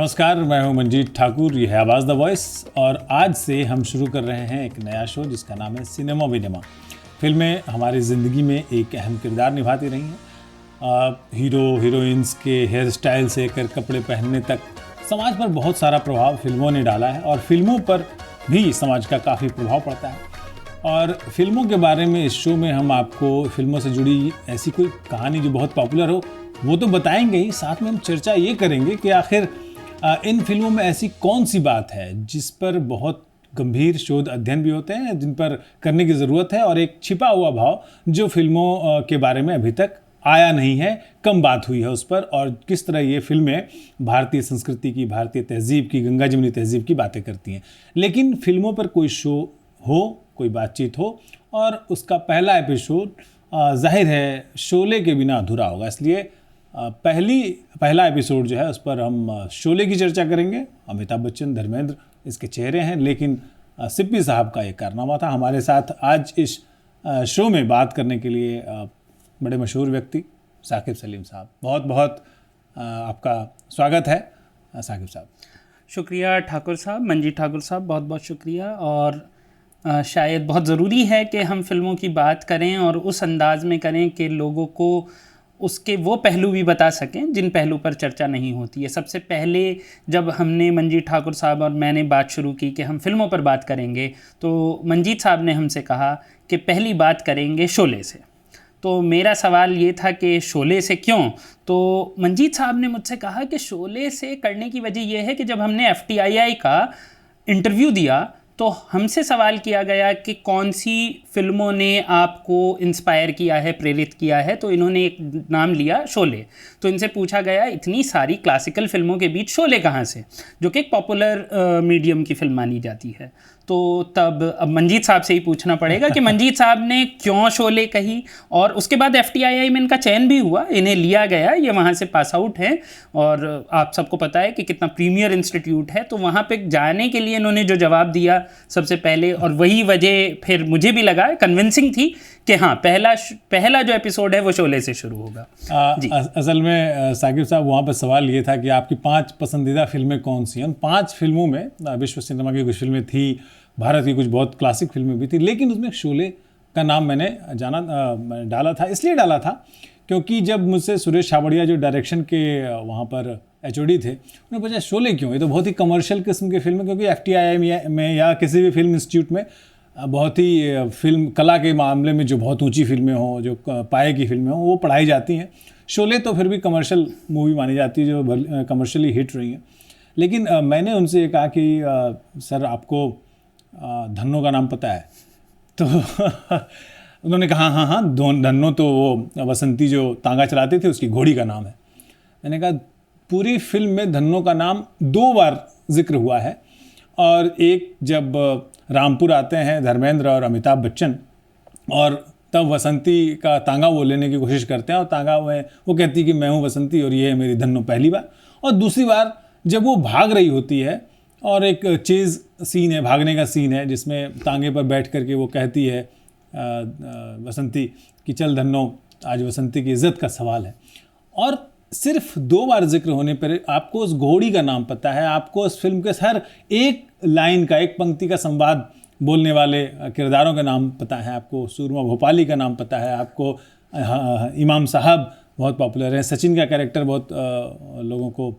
नमस्कार, मैं हूं मंजीत ठाकुर। यह है आवाज़ द वॉइस और आज से हम शुरू कर रहे हैं एक नया शो जिसका नाम है सिनेमा विनेमा। फिल्में हमारी ज़िंदगी में एक अहम किरदार निभाती रही हैं। हीरो हीरोइंस के हेयर स्टाइल से लेकर कपड़े पहनने तक समाज पर बहुत सारा प्रभाव फिल्मों ने डाला है और फिल्मों पर भी समाज का काफ़ी प्रभाव पड़ता है। और फिल्मों के बारे में इस शो में हम आपको फिल्मों से जुड़ी ऐसी कोई कहानी जो बहुत पॉपुलर हो वो तो बताएंगे ही, साथ में हम चर्चा ये करेंगे कि आखिर इन फिल्मों में ऐसी कौन सी बात है जिस पर बहुत गंभीर शोध अध्ययन भी होते हैं, जिन पर करने की ज़रूरत है, और एक छिपा हुआ भाव जो फिल्मों के बारे में अभी तक आया नहीं है, कम बात हुई है उस पर, और किस तरह ये फिल्में भारतीय संस्कृति की, भारतीय तहजीब की, गंगा जमुनी तहजीब की बातें करती हैं। लेकिन फिल्मों पर कोई शो हो, कोई बातचीत हो और उसका पहला एपिसोड जाहिर है शोले के बिना अधूरा होगा। इसलिए पहला एपिसोड जो है उस पर हम शोले की चर्चा करेंगे। अमिताभ बच्चन, धर्मेंद्र इसके चेहरे हैं, लेकिन सिप्पी साहब का एक कारनामा था। हमारे साथ आज इस शो में बात करने के लिए बड़े मशहूर व्यक्ति साकिब सलीम साहब, बहुत बहुत आपका स्वागत है साकिब साहब। शुक्रिया ठाकुर साहब, मंजीत ठाकुर साहब, बहुत बहुत शुक्रिया। और शायद बहुत ज़रूरी है कि हम फिल्मों की बात करें और उस अंदाज़ में करें कि लोगों को उसके वो पहलू भी बता सकें जिन पहलू पर चर्चा नहीं होती है। सबसे पहले जब हमने मंजीत ठाकुर साहब और मैंने बात शुरू की कि हम फिल्मों पर बात करेंगे, तो मंजीत साहब ने हमसे कहा कि पहली बात करेंगे शोले से। तो मेरा सवाल ये था कि शोले से क्यों? तो मंजीत साहब ने मुझसे कहा कि शोले से करने की वजह यह है कि जब हमने FTII का इंटरव्यू दिया तो हमसे सवाल किया गया कि कौन सी फिल्मों ने आपको इंस्पायर किया है, प्रेरित किया है, तो इन्होंने एक नाम लिया शोले। तो इनसे पूछा गया इतनी सारी क्लासिकल फिल्मों के बीच शोले कहाँ से, जो कि एक पॉपुलर मीडियम की फिल्म मानी जाती है। तो तब अब मंजीत साहब से ही पूछना पड़ेगा कि मंजीत साहब ने क्यों शोले कही, और उसके बाद FTII में इनका चयन भी हुआ, इन्हें लिया गया, ये वहाँ से पास आउट हैं और आप सबको पता है कि कितना प्रीमियर इंस्टीट्यूट है। तो वहाँ पे जाने के लिए इन्होंने जो जवाब दिया सबसे पहले, और वही वजह फिर मुझे भी लगा कन्विंसिंग थी कि हाँ, पहला जो एपिसोड है वो शोले से शुरू होगा। असल में साकिब साहब, वहाँ पर सवाल ये था कि आपकी 5 पसंदीदा फिल्में कौन सी हैं। उन 5 फिल्मों में विश्व सिनेमा की कुछ फिल्में थी, भारत की कुछ बहुत क्लासिक फिल्में भी थी, लेकिन उसमें शोले का नाम मैंने डाला था। इसलिए डाला था क्योंकि जब मुझसे सुरेश छाबड़िया जो डायरेक्शन के वहाँ पर HOD थे, उन्होंने पूछा शोले क्यों, ये तो बहुत ही कमर्शियल किस्म की फिल्म है, क्योंकि FTII में या किसी भी फिल्म इंस्टीट्यूट में बहुत ही फिल्म कला के मामले में जो बहुत ऊंची फिल्में हों, जो पाए की फिल्में हों, वो पढ़ाई जाती हैं। शोले तो फिर भी कमर्शियल मूवी मानी जाती है, जो कमर्शियली हिट रही हैं। लेकिन मैंने उनसे ये कहा कि सर आपको धन्नो का नाम पता है? तो उन्होंने कहा हाँ, धन्नो तो वो वसंती जो तांगा चलाते थे उसकी घोड़ी का नाम है। मैंने कहा पूरी फिल्म में धन्नो का नाम 2 बार जिक्र हुआ है, और एक जब रामपुर आते हैं धर्मेंद्र और अमिताभ बच्चन, और तब वसंती का तांगा वो लेने की कोशिश करते हैं, और तांगा वो कहती है कि मैं हूँ वसंती और ये है मेरी धन्नो, पहली बार। और दूसरी बार जब वो भाग रही होती है और एक चेज़ सीन है, भागने का सीन है, जिसमें तांगे पर बैठ करके वो कहती है वसंती कि चल धन्नो, आज वसंती की इज़्ज़त का सवाल है। और सिर्फ 2 बार जिक्र होने पर आपको उस घोड़ी का नाम पता है, आपको उस फिल्म के हर एक लाइन का, एक पंक्ति का संवाद बोलने वाले किरदारों का नाम पता है, आपको सूरमा भोपाली का नाम पता है, आपको इमाम साहब बहुत पॉपुलर है, सचिन का कैरेक्टर बहुत लोगों को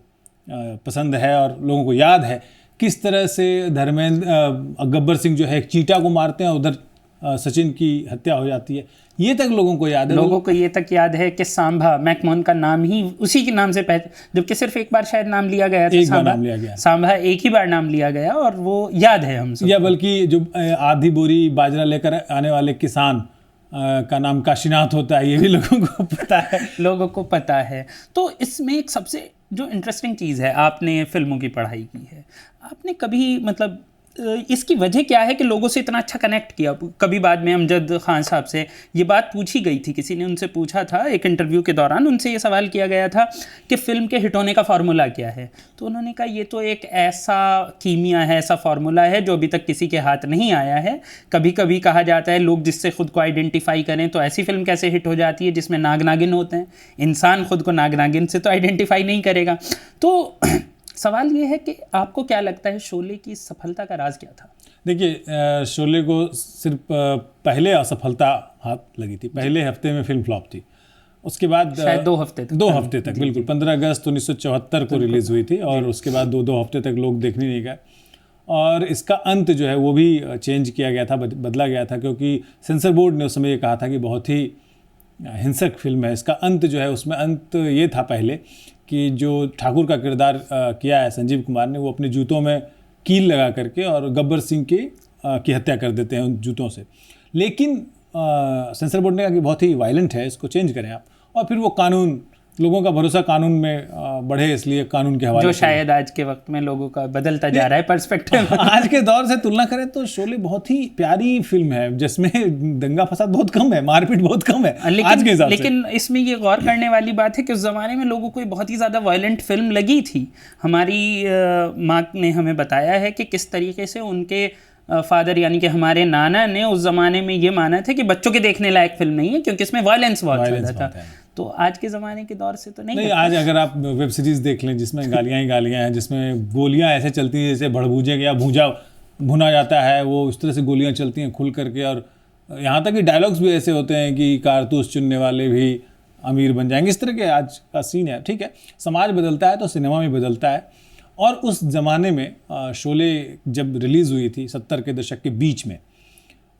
पसंद है और लोगों को याद है। किस तरह से धर्मेंद्र गब्बर सिंह जो है एक चीटा को मारते हैं, उधर सचिन की हत्या हो जाती है, ये तक लोगों को याद है। लोगों को ये तक याद है कि सांभा मैकमोहन का नाम ही उसी के नाम से जबकि सिर्फ एक बार शायद नाम लिया गया था, एक बार नाम लिया गया, सांभा एक ही बार नाम लिया गया, और वो याद है हम सब। या बल्कि जो आधी बोरी बाजरा लेकर आने वाले किसान का नाम काशीनाथ होता है, ये भी लोगों को पता है। लोगों को पता है। तो इसमें एक सबसे जो इंटरेस्टिंग चीज़ है, आपने फिल्मों की पढ़ाई की है, आपने कभी मतलब इसकी वजह क्या है कि लोगों से इतना अच्छा कनेक्ट किया? कभी बाद में अमजद खान साहब से ये बात पूछी गई थी, किसी ने उनसे पूछा था एक इंटरव्यू के दौरान, उनसे ये सवाल किया गया था कि फ़िल्म के हिट होने का फार्मूला क्या है। तो उन्होंने कहा ये तो एक ऐसा कीमिया है, ऐसा फार्मूला है जो अभी तक किसी के हाथ नहीं आया है। कभी कभी कहा जाता है लोग जिससे खुद को आइडेंटिफाई करें, तो ऐसी फिल्म कैसे हिट हो जाती है जिसमें नाग नागिन होते हैं। इंसान खुद को नाग नागिन से तो आइडेंटिफाई नहीं करेगा। तो सवाल ये है कि आपको क्या लगता है शोले की सफलता का राज क्या था? देखिए, शोले को सिर्फ पहले असफलता हाथ लगी थी, पहले हफ्ते में फिल्म फ्लॉप थी। उसके बाद शायद 2 हफ्ते तक 2 हफ्ते तक बिल्कुल 15 अगस्त 1974 को रिलीज़ हुई थी और उसके बाद 2 हफ्ते तक लोग देखने नहीं गए। और इसका अंत जो है वो भी चेंज किया गया था, बदला गया था, क्योंकि सेंसर बोर्ड ने उस समय ये कहा था कि बहुत ही हिंसक फिल्म है। इसका अंत जो है, उसमें अंत ये था पहले कि जो ठाकुर का किरदार किया है संजीव कुमार ने, वो अपने जूतों में कील लगा करके और गब्बर सिंह की हत्या कर देते हैं उन जूतों से। लेकिन सेंसर बोर्ड ने कहा कि बहुत ही वायलेंट है, इसको चेंज करें आप। और फिर वो कानून, लोगों का भरोसा कानून में बढ़े, इसलिए कानून के हवाले, जो शायद आज के वक्त में लोगों का बदलता जा रहा है पर्सपेक्टिव। आज के दौर से तुलना करें तो शोले बहुत ही प्यारी फिल्म है, जिसमें दंगा फसाद बहुत कम है, मारपीट बहुत कम है आज के हिसाब से। लेकिन इसमें ये गौर करने वाली बात है कि उस ज़माने में लोगों को बहुत ही ज़्यादा वायलेंट फिल्म लगी थी। हमारी माँ ने हमें बताया है कि किस तरीके से उनके फादर यानी कि हमारे नाना ने उस ज़माने में ये माना था कि बच्चों के देखने लायक फिल्म नहीं है, क्योंकि इसमें वायलेंस बहुत ज़्यादा था। तो आज के ज़माने के दौर से तो नहीं। आज अगर आप वेब सीरीज़ देख लें जिसमें गालियाँ ही गालियाँ हैं, जिसमें गोलियाँ ऐसे चलती हैं जैसे भड़बूजे या भुना जाता है, वो उस तरह से गोलियाँ चलती हैं खुल करके, और यहाँ तक कि डायलॉग्स भी ऐसे होते हैं कि कारतूस चुनने वाले भी अमीर बन जाएंगे, इस तरह के आज का सीन है। ठीक है, समाज बदलता है तो सिनेमा भी बदलता है। और उस ज़माने में शोले जब रिलीज़ हुई थी 70 के दशक के बीच में,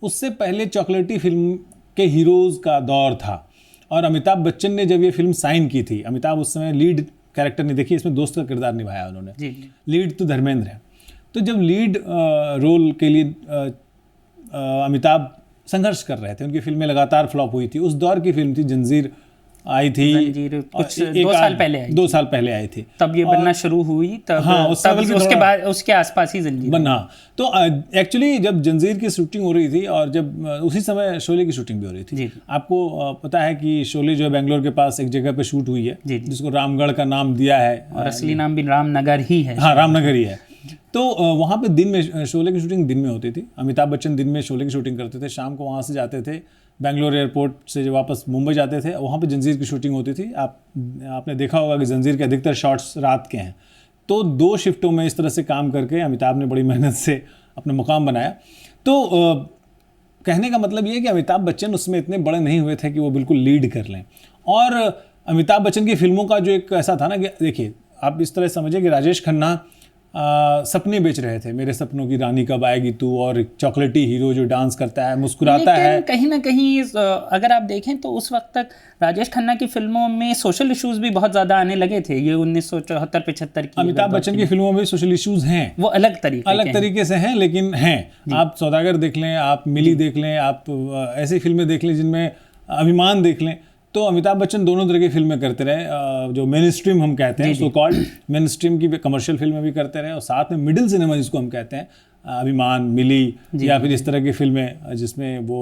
उससे पहले चॉकलेटी फिल्म के हीरोज़ का दौर था। और अमिताभ बच्चन ने जब ये फिल्म साइन की थी, अमिताभ उस समय लीड कैरेक्टर नहीं, देखिए इसमें दोस्त का किरदार निभाया उन्होंने, लीड तो धर्मेंद्र है। तो जब लीड रोल के लिए अमिताभ संघर्ष कर रहे थे, उनकी फिल्में लगातार फ्लॉप हुई थी। उस दौर की फिल्म थी जंजीर, आई थी कुछ 2 साल पहले आई, 2 साल पहले आई थी, तब ये बनना शुरू हुई। तब हाँ, उसके बाद उसके आसपास ही जंजीर बना। तो एक्चुअली जब जंजीर की शूटिंग हो रही थी और जब उसी समय शोले की शूटिंग भी हो रही थी। आपको पता है कि शोले जो है बेंगलोर के पास एक जगह पे शूट हुई है जिसको रामगढ़ का नाम दिया है, और असली नाम भी रामनगर ही है। हाँ, रामनगर ही है। तो वहाँ पे दिन में शोले की शूटिंग दिन में होती थी। अमिताभ बच्चन दिन में शोले की शूटिंग करते थे, शाम को वहाँ से जाते थे, बेंगलोर एयरपोर्ट से जब वापस मुंबई जाते थे, वहाँ पे जंजीर की शूटिंग होती थी। आपने देखा होगा कि जंजीर के अधिकतर शॉट्स रात के हैं। तो 2 शिफ्टों में इस तरह से काम करके अमिताभ ने बड़ी मेहनत से अपना मुकाम बनाया। तो कहने का मतलब ये है कि अमिताभ बच्चन उसमें इतने बड़े नहीं हुए थे कि वो बिल्कुल लीड कर लें। और अमिताभ बच्चन की फिल्मों का जो एक ऐसा था ना कि देखिए, आप इस तरह समझिए कि राजेश खन्ना सपने बेच रहे थे, मेरे सपनों की रानी कब आएगी तू, और चॉकलेटी हीरो जो डांस करता है, मुस्कुराता है। कहीं ना कहीं अगर आप देखें तो उस वक्त तक राजेश खन्ना की फिल्मों में सोशल इश्यूज भी बहुत ज़्यादा आने लगे थे। ये 1974-75 की अमिताभ बच्चन की फिल्मों में सोशल इश्यूज हैं, वो अलग तरीके से हैं, लेकिन हैं। आप सौदागर देख लें, आप मिली देख लें, आप ऐसी फिल्में देख लें जिनमें अभिमान देख लें। तो अमिताभ बच्चन दोनों तरह की फिल्में करते रहे, जो मेन स्ट्रीम हम कहते हैं, सो कॉल्ड मेन स्ट्रीम की कमर्शियल फिल्में भी करते रहे, और साथ में मिडिल सिनेमा जिसको हम कहते हैं, अभिमान, मिली, या फिर इस तरह की फिल्में जिसमें वो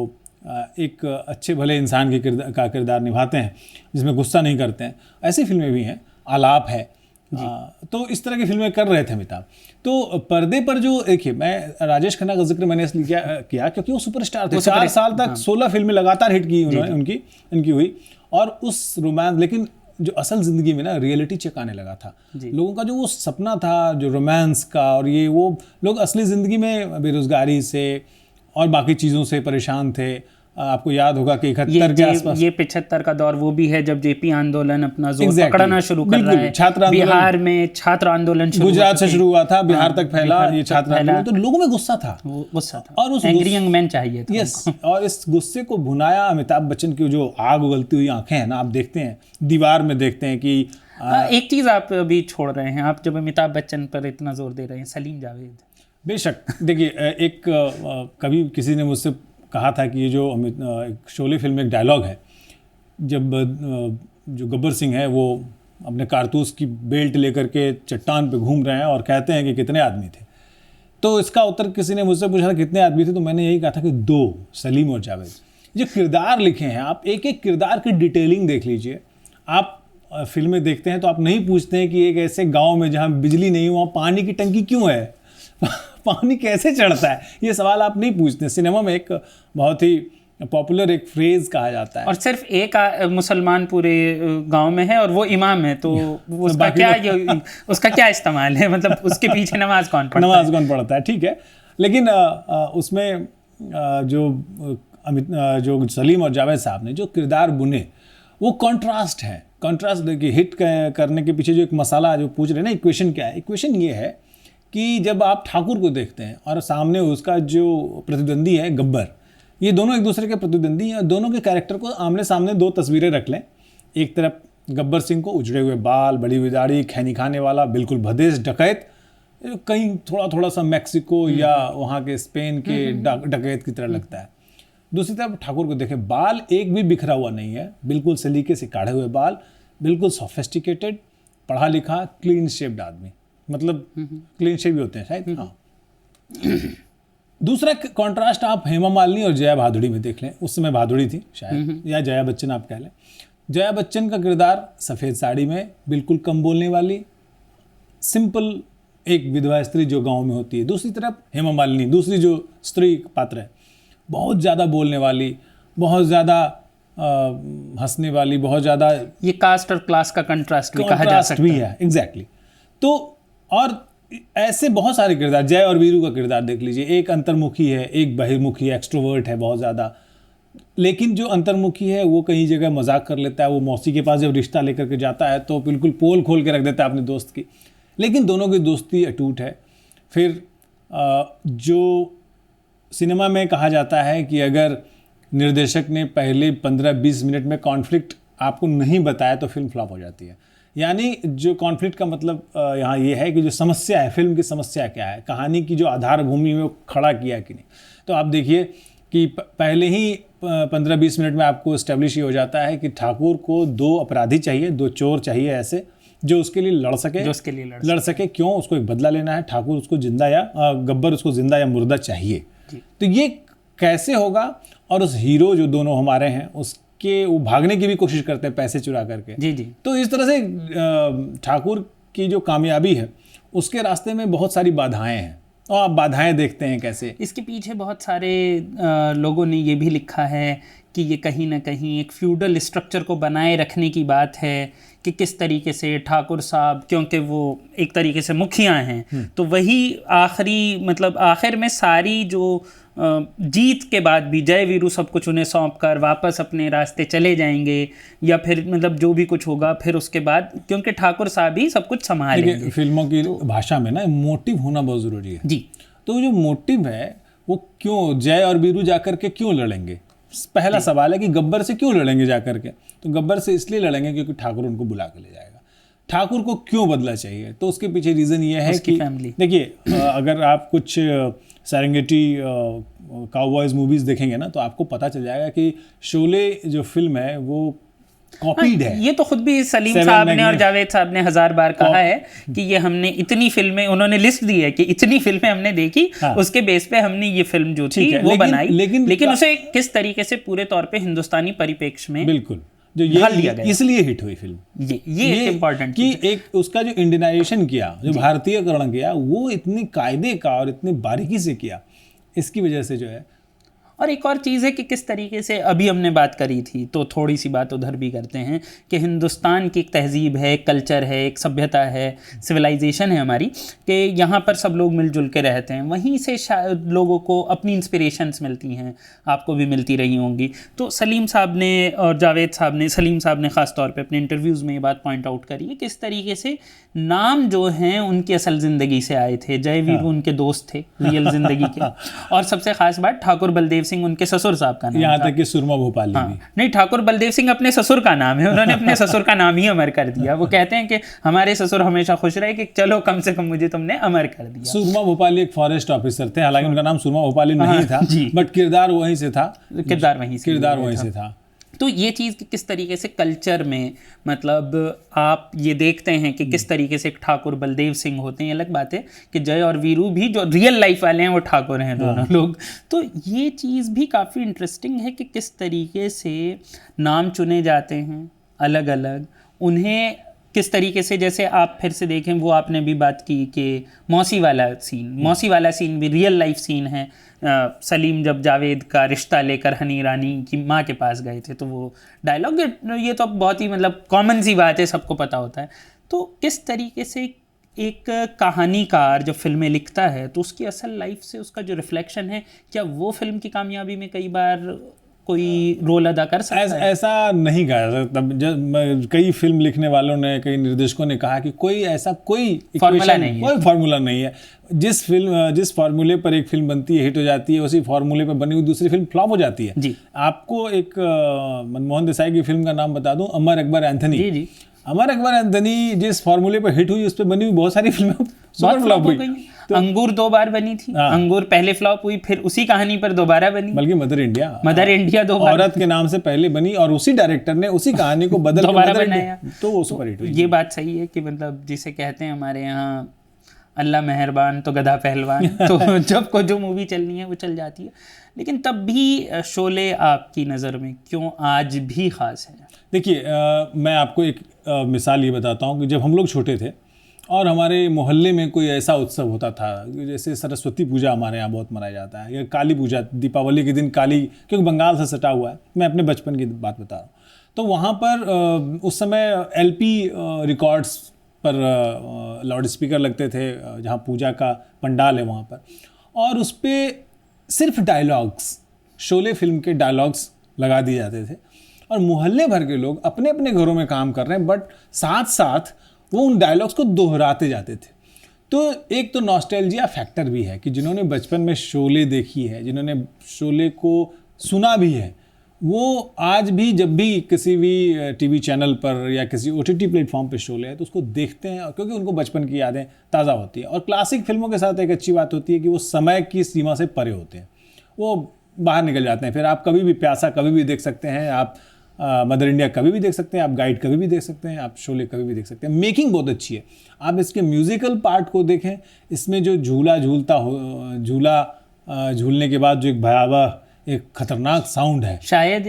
एक अच्छे भले इंसान का किरदार निभाते हैं, जिसमें गुस्सा नहीं करते हैं, ऐसी फिल्में भी हैं। आलाप है, तो इस तरह की फिल्में कर रहे थे अमिताभ। तो पर्दे पर जो देखिए, मैं राजेश खन्ना का जिक्र मैंने इसलिए किया क्योंकि वो सुपरस्टार थे। 4 साल तक 16 फिल्में लगातार हिट की उन्होंने, उनकी हुई। और उस रोमांस, लेकिन जो असल ज़िंदगी में ना रियलिटी चेक आने लगा था लोगों का, जो वो सपना था जो रोमांस का, और ये वो लोग असली ज़िंदगी में बेरोज़गारी से और बाकी चीज़ों से परेशान थे। आपको याद होगा कि 71 के आसपास, ये 75 का दौर वो भी है जब जेपी आंदोलन अपना जोर पकड़ना शुरू कर रहा है। छात्र आंदोलन, बिहार में छात्र आंदोलन गुजरात से शुरू हुआ था, बिहार तक फैला ये छात्र आंदोलन। तो लोगों में गुस्सा था, और उस एंग्री यंग मैन चाहिए था। यस, और इस गुस्से को भुनाया अमिताभ बच्चन की जो आग उगलती हुई आंखें हैं ना, आप देखते हैं दीवार में, देखते हैं कि एक चीज़ आप अभी छोड़ रहे हैं, आप जब अमिताभ बच्चन पर इतना जोर दे रहे हैं, सलीम जावेद। बेशक, देखिए, एक कभी किसी ने मुझसे कहा था कि ये जो एक शोले फिल्म में एक डायलॉग है, जब जो गब्बर सिंह है वो अपने कारतूस की बेल्ट लेकर के चट्टान पे घूम रहे हैं और कहते हैं कि कितने आदमी थे। तो इसका उत्तर किसी ने मुझसे पूछा कितने आदमी थे, तो मैंने यही कहा था कि 2, सलीम और जावेद। जो किरदार लिखे हैं, आप एक एक किरदार की डिटेलिंग देख लीजिए। आप फिल्में देखते हैं तो आप नहीं पूछते हैं कि एक ऐसे गाँव में जहाँ बिजली नहीं, वहाँ पानी की टंकी क्यों है, पानी कैसे चढ़ता है, ये सवाल आप नहीं पूछते। सिनेमा में एक बहुत ही पॉपुलर एक फ्रेज कहा जाता है। और सिर्फ एक मुसलमान पूरे गांव में है और वो इमाम है, तो उसका क्या इस्तेमाल है, मतलब उसके पीछे नमाज कौन पढ़ता है, ठीक है। लेकिन उसमें जो सलीम और जावेद साहब ने जो किरदार बुने वो कंट्रास्ट है। कंट्रास्ट देखिए, हिट करने के पीछे जो एक मसाला जो पूछ रहे हैं ना, इक्वेशन क्या है? इक्वेशन ये है कि जब आप ठाकुर को देखते हैं और सामने उसका जो प्रतिद्वंदी है गब्बर, ये दोनों एक दूसरे के प्रतिद्वंदी हैं, और दोनों के कैरेक्टर को आमने सामने दो तस्वीरें रख लें। एक तरफ गब्बर सिंह को उजड़े हुए बाल, बड़ी हुई दाढ़ी, खैनी खाने वाला, बिल्कुल भदेश डकैत, कहीं थोड़ा सा मैक्सिको या वहाँ के स्पेन के डकैत की तरह लगता है। दूसरी तरफ ठाकुर को देखें, बाल एक भी बिखरा हुआ नहीं है, बिल्कुल सलीके से काढ़े हुए बाल, बिल्कुल सोफिस्टिकेटेड, पढ़ा लिखा, क्लीन शेप्ड आदमी, मतलब क्लीन शेप भी होते हैं शायद, हाँ। दूसरा कंट्रास्ट आप हेमा मालिनी और जया भादुड़ी में देख लें। उस समय भादुड़ी थी शायद, या जया बच्चन आप कह लें। जया बच्चन का किरदार सफ़ेद साड़ी में, बिल्कुल कम बोलने वाली, सिंपल एक विधवा स्त्री जो गांव में होती है। दूसरी तरफ हेमा मालिनी, दूसरी जो स्त्री पात्र है, बहुत ज़्यादा बोलने वाली, बहुत ज़्यादा हंसने वाली, बहुत ज़्यादा, ये कास्ट और क्लास का कंट्रास्ट भी कहा जा सकता है। एग्जैक्टली। तो और ऐसे बहुत सारे किरदार, जय और वीरू का किरदार देख लीजिए, एक अंतर्मुखी है, एक बहिर्मुखी है, एक्सट्रोवर्ट है बहुत ज़्यादा, लेकिन जो अंतर्मुखी है वो कई जगह मजाक कर लेता है। वो मौसी के पास जब रिश्ता लेकर के जाता है तो बिल्कुल पोल खोल के रख देता है अपने दोस्त की, लेकिन दोनों की दोस्ती अटूट है। फिर जो सिनेमा में कहा जाता है कि अगर निर्देशक ने पहले 15-20 मिनट में कॉन्फ्लिक्ट आपको नहीं बताया तो फिल्म फ्लॉप हो जाती है। यानी जो कॉन्फ्लिक्ट का मतलब यहाँ ये है कि जो समस्या है, फिल्म की समस्या क्या है, कहानी की जो आधार भूमि में वो खड़ा किया कि नहीं। तो आप देखिए कि पहले ही 15-20 मिनट में आपको इस्टेब्लिश ये हो जाता है कि ठाकुर को 2 अपराधी चाहिए, 2 चोर चाहिए ऐसे जो उसके लिए लड़ सके। क्यों? उसको एक बदला लेना है। ठाकुर उसको जिंदा या गब्बर उसको जिंदा या मुर्दा चाहिए। तो ये कैसे होगा? और उस हीरो जो दोनों हमारे हैं उसके वो भागने की भी कोशिश करते हैं पैसे चुरा करके। जी। तो इस तरह से ठाकुर की जो कामयाबी है उसके रास्ते में बहुत सारी बाधाएं हैं, और आप बाधाएं देखते हैं कैसे। इसके पीछे बहुत सारे लोगों ने ये भी लिखा है कि ये कहीं ना कहीं एक फ्यूडल स्ट्रक्चर को बनाए रखने की बात है कि किस तरीके से ठाकुर साहब, क्योंकि वो एक तरीके से मुखिया हैं, तो वही आखिर में सारी जो जीत के बाद भी जय वीरू सब कुछ उन्हें सौंप कर वापस अपने रास्ते चले जाएंगे, या फिर मतलब जो भी कुछ होगा फिर उसके बाद, क्योंकि ठाकुर साहब ही सब कुछ संभालेंगे। फिल्मों की भाषा में ना मोटिव होना बहुत ज़रूरी है जी। तो जो मोटिव है वो क्यों जय और वीरू जाकर के क्यों लड़ेंगे? पहला सवाल है कि गब्बर से क्यों लड़ेंगे जाकर के? तो गब्बर से इसलिए लड़ेंगे क्योंकि ठाकुर उनको बुला के ले जाएगा। ठाकुर को क्यों बदला चाहिए? तो उसके पीछे रीज़न ये है कि देखिए, अगर आप कुछ सेरेंगेटी काउबॉयज़ मूवीज़ देखेंगे ना तो आपको पता चल जाएगा कि शोले जो फिल्म है वो कॉपीड है। ये तो खुद भी सलीम साहब ने और जावेद साहब ने 1000 बार कहा है कि ये हमने इतनी फिल्में, उन्होंने लिस्ट दी है कि इतनी फिल्में हमने देखी, उसके बेस पे हमने ये फिल्म जो थी वो बनाई, लेकिन उसे किस तरीके से पूरे तौर पे हिंदुस्तानी परिप्रेक्ष्य में बिल्कुल जो ये इसलिए हिट हुई फिल्म, ये एक इम्पोर्टेंट कि एक उसका जो इंडियनाइजेशन किया, जो भारतीयकरण किया, वो इतनी कायदे का और इतनी बारीकी से किया, इसकी वजह से जो है। और एक और चीज़ है कि किस तरीके से अभी हमने बात करी थी, तो थोड़ी सी बात उधर भी करते हैं कि हिंदुस्तान की एक तहजीब है, एक कल्चर है, एक सभ्यता है, सिविलाइजेशन है हमारी, कि यहाँ पर सब लोग मिलजुल के रहते हैं। वहीं से शायद लोगों को अपनी इंस्पिरेशंस मिलती हैं, आपको भी मिलती रही होंगी। तो सलीम साहब ने और जावेद साहब ने, सलीम साहब ने ख़ास तौर पे अपने इंटरव्यूज़ में ये बात पॉइंट आउट करी है किस तरीके से नाम जो हैं उनकी असल ज़िंदगी से आए थे। जय वीरू उनके दोस्त थे रियल ज़िंदगी के, और सबसे ख़ास बात ठाकुर बलदेव सिंह उनके ससुर साहब का नाम, यहाँ तक कि सुरमा भोपाली भी नहीं, ठाकुर बलदेव सिंह अपने ससुर का नाम है, उन्होंने अपने ससुर का नाम ही अमर कर दिया। वो कहते हैं कि हमारे ससुर हमेशा खुश रहे कि चलो कम से कम मुझे तुमने अमर कर दिया। सुरमा भोपाली एक फॉरेस्ट ऑफिसर थे, हालांकि उनका नाम सुरमा भोपाली नहीं था, बट किरदार वहीं से था, किरदार वहीं से था। तो ये चीज़ किस तरीके से कल्चर में, मतलब आप ये देखते हैं कि किस तरीके से एक ठाकुर बलदेव सिंह होते हैं, अलग बात है कि जय और वीरू भी जो रियल लाइफ वाले हैं वो ठाकुर हैं दोनों लोग। तो ये चीज़ भी काफ़ी इंटरेस्टिंग है कि किस तरीके से नाम चुने जाते हैं अलग अलग, उन्हें किस तरीके से, जैसे आप फिर से देखें, वो आपने भी बात की कि मौसी वाला सीन भी रियल लाइफ सीन है। सलीम जब जावेद का रिश्ता लेकर हनी रानी की माँ के पास गए थे, तो वो डायलॉग, ये तो बहुत ही मतलब कॉमन सी बात है, सबको पता होता है। तो किस तरीके से एक कहानीकार जब फिल्में लिखता है तो उसकी असल लाइफ से उसका जो रिफ्लेक्शन है, क्या वो फिल्म की कामयाबी में कई बार कोई रोल अदा कर सकता है? ऐसा नहीं कहा जा सकता। जब कई फिल्म लिखने वालों ने, कई निर्देशकों ने कहा कि कोई ऐसा कोई फॉर्मूला नहीं है, कोई फार्मूला नहीं है। जिस फार्मूले पर एक फिल्म बनती है, हिट हो जाती है, उसी फार्मूले पर बनी हुई दूसरी फिल्म फ्लॉप हो जाती है जी। आपको एक मनमोहन देसाई की फिल्म का नाम बता दूं, अमर अकबर एंथनी। जी जी। अमर अकबर एंथनी जिस फार्मूले पर हिट हुई, उस पर बनी हुई बहुत सारी फिल्में सुपर फ्लॉप हुई। तो अंगूर 2 बार बनी थी, अंगूर पहले फ्लॉप हुई, फिर उसी कहानी पर दोबारा बनी, बल्कि मदर इंडिया 2 बार औरत के नाम से पहले बनी, और उसी डायरेक्टर ने उसी कहानी को बदल के दोबारा मदर बनाया, तो वो सुपर हिट हुई। ये बात सही है कि मतलब जिसे कहते हैं हमारे यहाँ अल्लाह मेहरबान तो गधा पहलवान, तो जब को जो मूवी चलनी है वो चल जाती है। लेकिन तब भी शोले आपकी नज़र में क्यों आज भी ख़ास है? देखिए, मैं आपको एक मिसाल ये बताता हूँ कि जब हम लोग छोटे थे और हमारे मोहल्ले में कोई ऐसा उत्सव होता था, जैसे सरस्वती पूजा हमारे यहाँ बहुत मनाया जाता है, या काली पूजा, दीपावली के दिन काली, क्योंकि बंगाल से सटा हुआ है, मैं अपने बचपन की बात बता रहा हूँ। तो वहाँ पर उस समय LP रिकॉर्ड्स पर लाउड स्पीकर लगते थे, जहाँ पूजा का पंडाल है वहाँ पर, और उस पर सिर्फ डायलॉग्स, शोले फिल्म के डायलॉग्स लगा दिए जाते थे, और मोहल्ले भर के लोग अपने अपने घरों में काम कर रहे हैं, बट साथ साथ वो उन डायलॉग्स को दोहराते जाते थे। तो एक तो नॉस्टैल्जिया फैक्टर भी है कि जिन्होंने बचपन में शोले देखी है, जिन्होंने शोले को सुना भी है, वो आज भी जब भी किसी भी टीवी चैनल पर या किसी OTT प्लेटफॉर्म पे शोले है तो उसको देखते हैं, क्योंकि उनको बचपन की यादें ताज़ा होती हैं। और क्लासिक फिल्मों के साथ एक अच्छी बात होती है कि वो समय की सीमा से परे होते हैं, वो बाहर निकल जाते हैं। फिर आप कभी भी प्यासा कभी भी देख सकते हैं, आप मदर इंडिया कभी भी देख सकते हैं, आप गाइड कभी भी देख सकते हैं, आप शोले कभी भी देख सकते हैं। मेकिंग बहुत अच्छी है, आप इसके म्यूजिकल पार्ट को देखें, इसमें जो झूला झूलने के बाद जो एक भयावह, एक खतरनाक साउंड है। शायद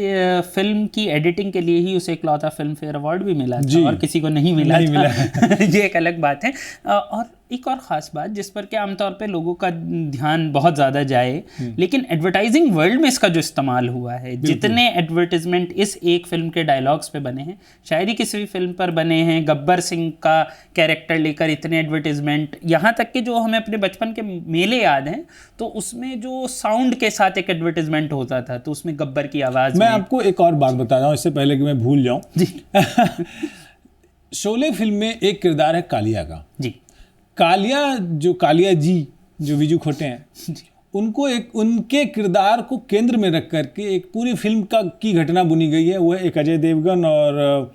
फिल्म की एडिटिंग के लिए ही उसे इकलौता फिल्म फेयर अवार्ड भी मिला था, और किसी को नहीं मिला था। ये एक अलग बात है। और एक और ख़ास बात जिस पर के आमतौर पे लोगों का ध्यान बहुत ज़्यादा जाए, लेकिन एडवर्टाइजिंग वर्ल्ड में इसका जो इस्तेमाल हुआ है, जितने एडवर्टिजमेंट इस एक फिल्म के डायलॉग्स पे बने हैं, शायद ही किसी भी फिल्म पर बने हैं। गब्बर सिंह का कैरेक्टर लेकर इतने एडवर्टिजमेंट, यहाँ तक कि जो हमें अपने बचपन के मेले याद हैं, तो उसमें जो साउंड के साथ एक एडवर्टिजमेंट होता था, तो उसमें गब्बर की आवाज़। मैं आपको एक और बात बता रहा हूँ इससे पहले कि मैं भूल जाऊँ जी। शोले फिल्म में एक किरदार है कालिया का जी। कालिया जी जो विजू खोटे हैं, उनको उनके किरदार को केंद्र में रख करके एक पूरी फिल्म की घटना बुनी गई है। वो एक अजय देवगन और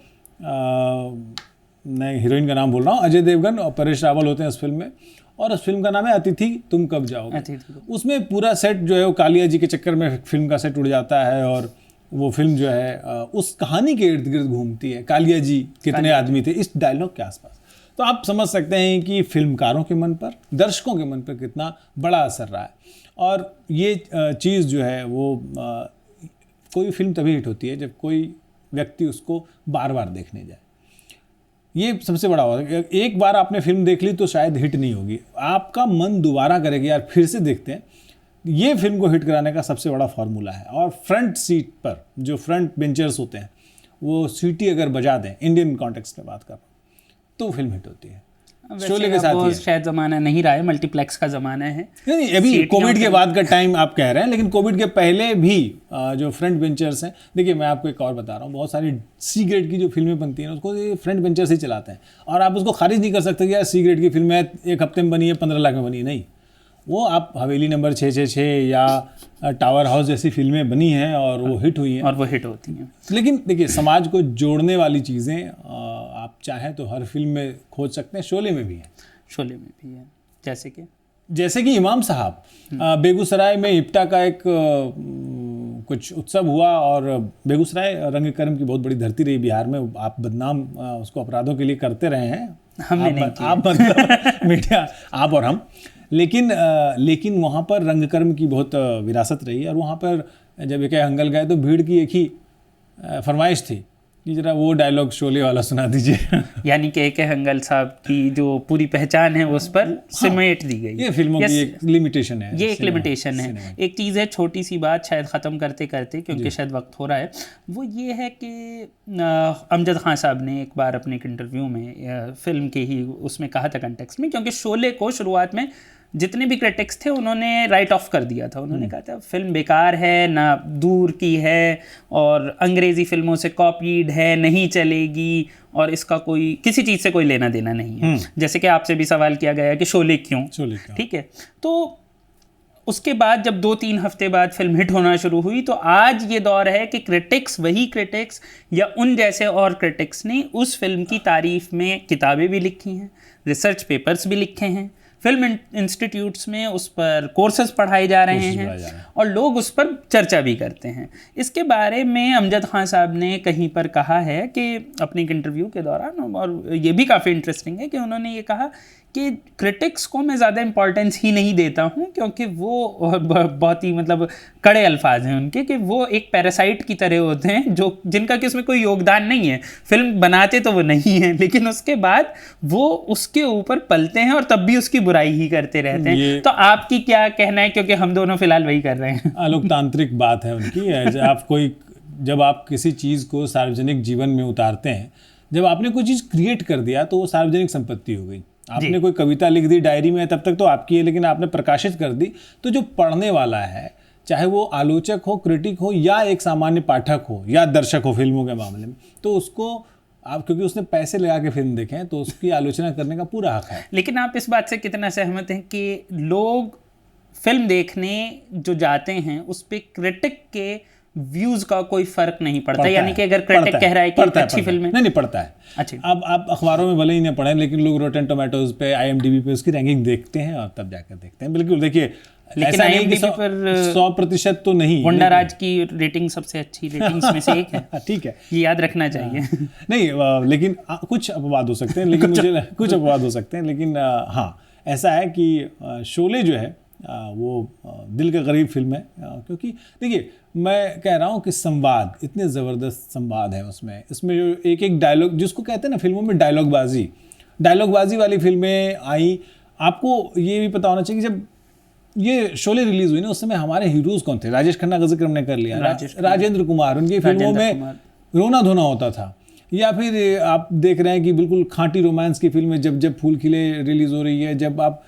मैं हीरोइन का नाम बोल रहा हूँ, अजय देवगन और परेश रावल होते हैं उस फिल्म में, और उस फिल्म का नाम है अतिथि तुम कब जाओगे। उसमें पूरा सेट जो है वो कालिया जी के चक्कर में फिल्म का सेट उड़ जाता है, और वो फिल्म जो है उस कहानी के इर्द गिर्द घूमती है, कालिया जी कितने आदमी थे, इस डायलॉग के आसपास। तो आप समझ सकते हैं कि फिल्मकारों के मन पर, दर्शकों के मन पर कितना बड़ा असर रहा है। और ये चीज़ जो है वो कोई फिल्म तभी हिट होती है जब कोई व्यक्ति उसको बार बार देखने जाए। ये सबसे बड़ा होता है। एक बार आपने फिल्म देख ली तो शायद हिट नहीं होगी, आपका मन दोबारा करेगा यार फिर से देखते हैं। ये फिल्म को हिट कराने का सबसे बड़ा फार्मूला है। और फ्रंट सीट पर जो फ्रंट बेंचर्स होते हैं वो सीटी अगर बजा दें, इंडियन कॉन्टेक्स्ट में बात कर रहा हूँ, तो फिल्म हिट होती है। शोले के साथ ही शायद ज़माना नहीं रहा है, मल्टीप्लेक्स का ज़माना है। नहीं, अभी कोविड के बाद का टाइम आप कह रहे हैं, लेकिन कोविड के पहले भी जो फ्रंट बेंचर्स हैं, देखिए मैं आपको एक और बता रहा हूँ, बहुत सारी सी ग्रेड की जो फिल्में बनती हैं उसको ये फ्रंट बेंचर्स ही चलाते हैं, और आप उसको खारिज नहीं कर सकते कि यार सी ग्रेड की फिल्म है, 1 हफ्ते में बनी है, 15 लाख में बनी है। नहीं, वो आप हवेली नंबर 666 या टावर हाउस जैसी फिल्में बनी हैं और वो हिट हुई हैं, और वो हिट होती हैं। लेकिन देखिए, समाज को जोड़ने वाली चीज़ें आप चाहें तो हर फिल्म में खोज सकते हैं। शोले में भी है, शोले में भी है। जैसे कि इमाम साहब, बेगूसराय में इप्टा का एक कुछ उत्सव हुआ, और बेगूसराय रंग कर्म की बहुत बड़ी धरती रही बिहार में। आप बदनाम उसको अपराधों के लिए करते रहे हैं, हमने नहीं किया। आप मतलब मीडिया, आप और हम, लेकिन वहाँ पर रंगकर्म की बहुत विरासत रही। और वहाँ पर जब एक हंगल गए तो भीड़ की एक ही फरमाइश थी ये जरा वो डायलॉग शोले वाला सुना दीजिए। यानी कि के हंगल साहब की जो पूरी पहचान है उस पर सिमट दी गई। ये फिल्मों की एक लिमिटेशन है, ये एक लिमिटेशन है। एक चीज़ है, छोटी सी बात शायद ख़त्म करते करते, क्योंकि शायद वक्त हो रहा है, वो ये है कि अमजद खान साहब ने एक बार अपने एक इंटरव्यू में फिल्म के ही उसमें कहा था कंटेक्स्ट में, क्योंकि शोले को शुरुआत में जितने भी क्रिटिक्स थे उन्होंने राइट ऑफ कर दिया था। उन्होंने कहा था फिल्म बेकार है, ना दूर की है, और अंग्रेज़ी फिल्मों से कॉपीड है, नहीं चलेगी, और इसका कोई किसी चीज़ से कोई लेना देना नहीं है। जैसे कि आपसे भी सवाल किया गया कि शोले क्यों, ठीक है। तो उसके बाद जब 2-3 हफ्ते बाद फिल्म हिट होना शुरू हुई, तो आज ये दौर है कि क्रिटिक्स, वही क्रिटिक्स या उन जैसे और क्रिटिक्स ने उस फिल्म की तारीफ में किताबें भी लिखी हैं, रिसर्च पेपर्स भी लिखे हैं, फिल्म इंस्टीट्यूट्स में उस पर कोर्सेज पढ़ाए जा रहे हैं, और लोग उस पर चर्चा भी करते हैं। इसके बारे में अमजद खान साहब ने कहीं पर कहा है कि अपने एक इंटरव्यू के दौरान, और ये भी काफ़ी इंटरेस्टिंग है कि उन्होंने ये कहा कि क्रिटिक्स को मैं ज़्यादा इंपॉर्टेंस ही नहीं देता हूँ, क्योंकि वो बहुत ही मतलब कड़े अल्फाज हैं उनके, कि वो एक पैरासाइट की तरह होते हैं जो जिनका कि उसमें कोई योगदान नहीं है। फिल्म बनाते तो वो नहीं है, लेकिन उसके बाद वो उसके ऊपर पलते हैं और तब भी उसकी बुराई ही करते रहते हैं। तो आपकी क्या कहना है, क्योंकि हम दोनों फिलहाल वही कर रहे हैं। लोकतांत्रिक बात है उनकी। जब आप किसी चीज़ को सार्वजनिक जीवन में उतारते हैं, जब आपने कोई चीज़ क्रिएट कर दिया तो वो सार्वजनिक संपत्ति हो गई। आपने कोई कविता लिख दी डायरी में, तब तक तो आपकी है, लेकिन आपने प्रकाशित कर दी, तो जो पढ़ने वाला है, चाहे वो आलोचक हो, क्रिटिक हो, या एक सामान्य पाठक हो या दर्शक हो फिल्मों के मामले में, तो उसको आप, क्योंकि उसने पैसे लगा के फिल्म देखे हैं, तो उसकी आलोचना करने का पूरा हक है। लेकिन आप इस बात से कितना सहमत हैं कि लोग फिल्म देखने जो जाते हैं उस पर क्रिटिक के व्यूज का कोई फर्क नहीं पड़ता? यानी कि अगर क्रिटिक कह रहा है कि अच्छी फिल्म है, नहीं पड़ता है। अच्छा, अब आप अखबारों में भले ही नहीं पढ़ें, लेकिन लोग रोटेन टोमेटोज पे, IMDb पे उसकी रैंकिंग देखते हैं और तब जाकर देखते हैं। बिल्कुल, देखिए, लेकिन IMDb पर 100% तो नहीं। होंडा राज की रेटिंग सबसे अच्छी रेटिंग्स में से एक है। ठीक है, ये याद रखना चाहिए। नहीं, लेकिन कुछ अपवाद हो सकते हैं, लेकिन मुझे कुछ अपवाद हो सकते हैं, लेकिन हाँ, ऐसा है कि शोले जो है वो दिल के करीब फिल्म है, क्योंकि देखिए, मैं कह रहा हूँ कि संवाद, इतने ज़बरदस्त संवाद है इसमें जो एक डायलॉग, जिसको कहते हैं ना फिल्मों में डायलॉगबाजी वाली फिल्में आई। आपको ये भी पता होना चाहिए कि जब ये शोले रिलीज हुई ना, उस समय हमारे हीरोज कौन थे? राजेश खन्ना का जिक्र हमने कर लिया, राजेंद्र कुमार, उनकी फिल्मों में रोना धोना होता था। या फिर आप देख रहे हैं कि बिल्कुल खांटी रोमांस की फिल्में जब जब फूल खिले रिलीज हो रही है, जब आप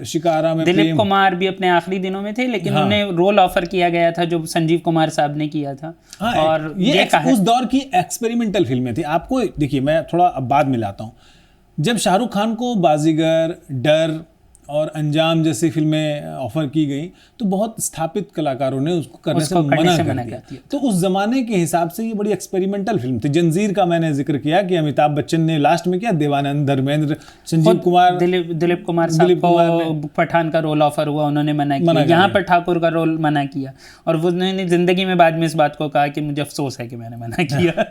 शिकारा में दिलीप कुमार भी अपने आखिरी दिनों में थे, लेकिन उन्हें रोल ऑफर किया गया था जो संजीव कुमार साहब ने किया था। और ये उस दौर की एक्सपेरिमेंटल फिल्में थी। आपको देखिए, मैं थोड़ा अब बाद में लाता हूँ, जब शाहरुख खान को बाजीगर, डर और अंजाम जैसी फिल्में ऑफर की गई, तो बहुत स्थापित कलाकारों ने उसको करने से मना कर दिया। तो उस जमाने के हिसाब से ये बड़ी एक्सपेरिमेंटल फिल्म थी। जंजीर का मैंने जिक्र किया कि अमिताभ बच्चन ने लास्ट में किया, देवानंद, धर्मेंद्र, संजीव कुमार, दिलीप कुमार साहब को पठान का रोल ऑफर हुआ, उन्होंने मना किया। यहाँ पर ठाकुर का रोल मना किया, और वो उन्होंने जिंदगी में बाद में इस बात को कहा कि मुझे अफसोस है कि मैंने मना किया।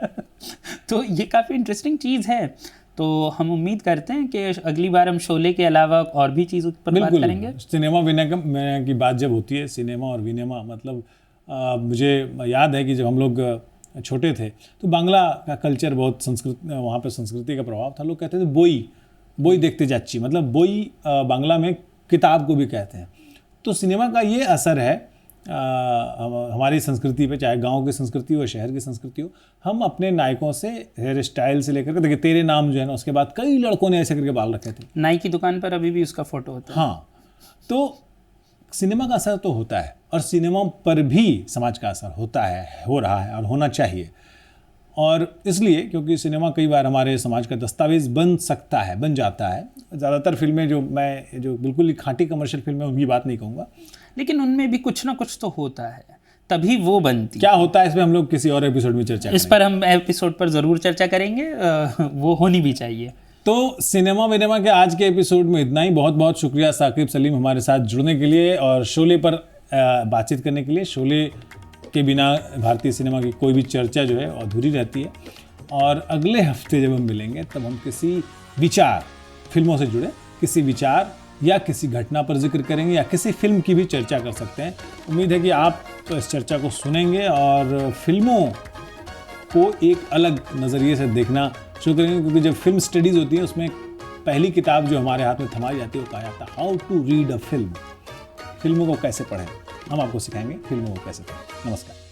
तो ये काफ़ी इंटरेस्टिंग चीज़ है। तो हम उम्मीद करते हैं कि अगली बार हम शोले के अलावा और भी चीज़ों पर बात करेंगे। सिनेमा विनेमा की बात जब होती है, सिनेमा और विनेमा, मतलब मुझे याद है कि जब हम लोग छोटे थे तो बांग्ला का कल्चर बहुत वहाँ पे संस्कृति का प्रभाव था। लोग कहते थे बोई देखते जाच्ची, मतलब बोई बांग्ला में किताब को भी कहते हैं। तो सिनेमा का ये असर है हमारी संस्कृति पे, चाहे गांव की संस्कृति हो, शहर की संस्कृति हो। हम अपने नायकों से हेयर स्टाइल से लेकर के, देखिए तेरे नाम जो है ना, उसके बाद कई लड़कों ने ऐसे करके बाल रखे थे। नाई की दुकान पर अभी भी उसका फोटो होता है। हाँ, तो सिनेमा का असर तो होता है, और सिनेमा पर भी समाज का असर होता है, हो रहा है और होना चाहिए। और इसलिए क्योंकि सिनेमा कई बार हमारे समाज का दस्तावेज बन सकता है, बन जाता है। ज़्यादातर फिल्में जो बिल्कुल ही खांटी कमर्शियल फिल्में, उनकी बात नहीं कहूँगा, लेकिन उनमें भी कुछ ना कुछ तो होता है, तभी वो बनती। क्या होता है इसमें हम लोग किसी और एपिसोड में चर्चा करेंगे। इस पर हम एपिसोड पर ज़रूर चर्चा करेंगे, वो होनी भी चाहिए। तो सिनेमा विनेमा के आज के एपिसोड में इतना ही। बहुत बहुत शुक्रिया साकिब सलीम हमारे साथ जुड़ने के लिए और शोले पर बातचीत करने के लिए। शोले के बिना भारतीय सिनेमा की कोई भी चर्चा जो है अधूरी रहती है। और अगले हफ्ते जब हम मिलेंगे, तब हम किसी विचार, फिल्मों से जुड़े किसी विचार या किसी घटना पर जिक्र करेंगे, या किसी फिल्म की भी चर्चा कर सकते हैं। उम्मीद है कि आप इस चर्चा को सुनेंगे और फिल्मों को एक अलग नज़रिए से देखना शुरू करेंगे, क्योंकि जब फिल्म स्टडीज़ होती है उसमें पहली किताब जो हमारे हाथ में थमाई जाती है वो कहा जाता है how to read a film, फिल्मों को कैसे पढ़ें। हम आपको सिखाएंगे फिल्मों को कैसे पढ़ें। नमस्कार।